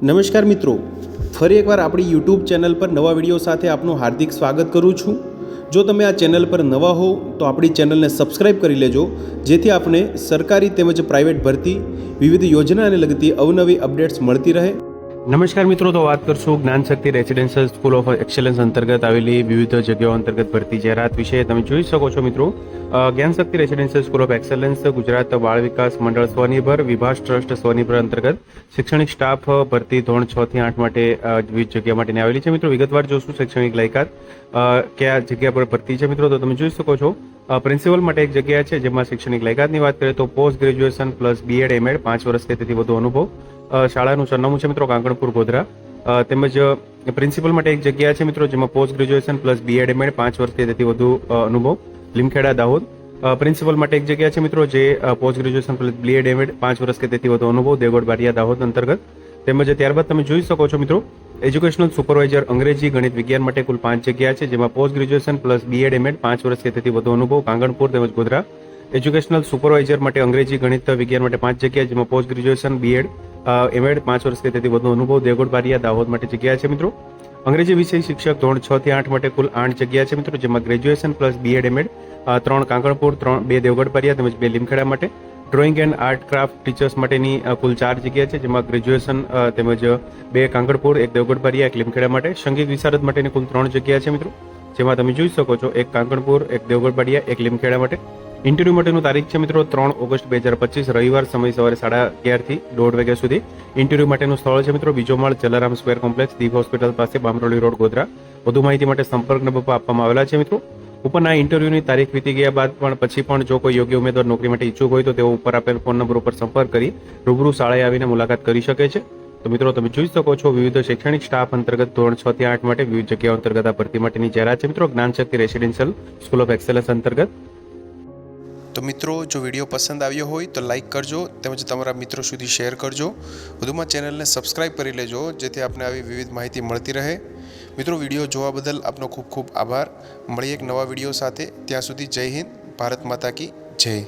નમસ્કાર મિત્રો, ફરી એકવાર આપણી યુટ્યુબ ચેનલ પર નવા વિડીયો સાથે આપનું હાર્દિક સ્વાગત કરું છું। જો તમે આ ચેનલ પર નવા હો તો આપણી ચેનલને સબસ્ક્રાઇબ કરી લેજો, જેથી આપને સરકારી તેમજ પ્રાઇવેટ ભરતી વિવિધ યોજનાને લગતી અવનવી અપડેટ્સ મળતી રહે। નમસ્કાર મિત્રો, તો વાત કરશું Gyanshakti residential school of excellence અંતર્ગત આવેલી વિવિધ જગ્યાઓ અંતર્ગત ભરતી જાહેરાત વિશે તમે જોઈ શકો છો મિત્રો। Gyanshakti residential school of excellence Gujarat બાળ વિકાસ મંડળ સ્વનિર્ભર વિભાસ ટ્રસ્ટ સ્વનિર્ભર અંતર્ગત શૈક્ષણિક સ્ટાફ ભરતી ધોરણ 6 થી 8 માટે વિવિધ જગ્યા માટેની આવેલી છે। મિત્રો વિગતવાર જોશું શૈક્ષણિક લાયકાત કયા જગ્યા પર ભરતી છે મિત્રો, તો તમે જોઈ શકો છો પ્રિન્સિપલ માટે એક જગ્યા છે, જેમાં શૈક્ષણિક લાયકાતની વાત કરીએ તો post graduation plus B Ed M Ed 5 વર્ષ કે તેથી વધુ અનુભવ। શાળાનું સરનામું છે મિત્રો કાંકણપુર ગોધરા। તેમજ પ્રિન્સિપલ માટે એક જગ્યા છે મિત્રો, જેમાં post graduation plus B Ed M Ed 5 વર્ષ કે તેથી વધુ અનુભવ લીમખેડા દાહોદ। પ્રિન્સિપલ માટે એક જગ્યા છે મિત્રો, જે post graduation plus B Ed M Ed 5 વર્ષ કે તેથી વધુ અનુભવ દેવગઢ બારિયા દાહોદ અંતર્ગત। તેમજ ત્યારબાદ તમે જોઈ શકો છો મિત્રો એજ્યુકેશનલ સુપરવાઇઝર અંગ્રેજી ગણિત વિજ્ઞાન માટે કુલ 5 જગ્યા છે, જેમાં post graduation plus B Ed M Ed 5 વર્ષ કે તેથી વધુ અનુભવ કાંગણપુર તેમજ ગોધરા। એજ્યુકેશનલ સુપરવાઇઝર માટે અંગ્રેજી ગણિત વિજ્ઞાન માટે 5 જગ્યા, જેમાં પોસ્ટ ગ્રેજ્યુએશન બીએડ એમએડ 5 વર્ષ કે તેથી વધુ અનુભવ દેવગઢ બારિયા દાહોદ માટે જગ્યા છે મિત્રો। અંગ્રેજી વિષય શિક્ષક ધોરણ 6 થી 8 માટે કુલ 8 જગ્યા છે મિત્રો, જેમાં graduation plus B Ed M Ed 3 Kankanpur 2 Devgadh Bariya તેમજ 2 લીમખેડા માટે। Drawing and art craft teachers માટેની કુલ 4 જગ્યા છે, જેમાં ગ્રેજ્યુએશન તેમજ 2 કાંકણપુર 1 દેવગઢ બારિયા 1 લીમખેડા માટે। સંગીત વિશારદ માટેની કુલ 3 જગ્યા છે મિત્રો, જેમાં તમે જોઈ શકો છો 1 કાંકણપુર 1 દેવગઢ બારિયા 1 લીમખેડા માટે। ઇન્ટરવ્યુ માટેનું તારીખ છે મિત્રો 3 ઓગસ્ટ 2025 રવિવાર, સમય સવારે 11:30 થી 1:30 વાગ્યા સુધી। ઇન્ટરવ્યુ માટેનું સ્થળ છે મિત્રો બીજો માળ જલારામ સ્ક્વેર કોમ્પ્લેક્સ દીપ હોસ્પિટલ પાસે બામરોલી રોડ ગોધરા। વધુ માહિતી માટે સંપર્ક નંબર આપવામાં આવેલા છે મિત્રો। ઉપરના ઇન્ટરવ્યુની તારીખ વીતી ગયા બાદ પણ પછી પણ જો કોઈ યોગ્ય ઉમેદવાર નોકરી માટે ઈચ્છુક હોય તો તેઓ ઉપર આપેલ ફોન નંબર ઉપર સંપર્ક કરી રૂબરૂ શાળાએ આવીને મુલાકાત કરી શકે છે। તો મિત્રો તમે જોઈ શકો છો વિવિધ શૈક્ષણિક સ્ટાફ અંતર્ગત ધોરણ 6 થી 8 માટે વિવિધ જગ્યાઓ અંતર્ગત આ ભરતી માટેની જાહેરાત છે મિત્રો Gyanshakti residential school of excellence અંતર્ગત। તો મિત્રો, જો વિડીયો પસંદ આવ્યો હોય તો લાઇક કરજો તેમજ તમારા મિત્રો સુધી શેર કરજો। વધુમાં ચેનલને સબસ્ક્રાઇબ કરી લેજો, જેથી આપને આવી વિવિધ માહિતી મળતી રહે। મિત્રો, વિડીયો જોવા બદલ આપનો ખૂબ ખૂબ આભાર। મળીએ એક નવા વિડીયો સાથે, ત્યાં સુધી જય હિન્દ, ભારત માતા કી જય।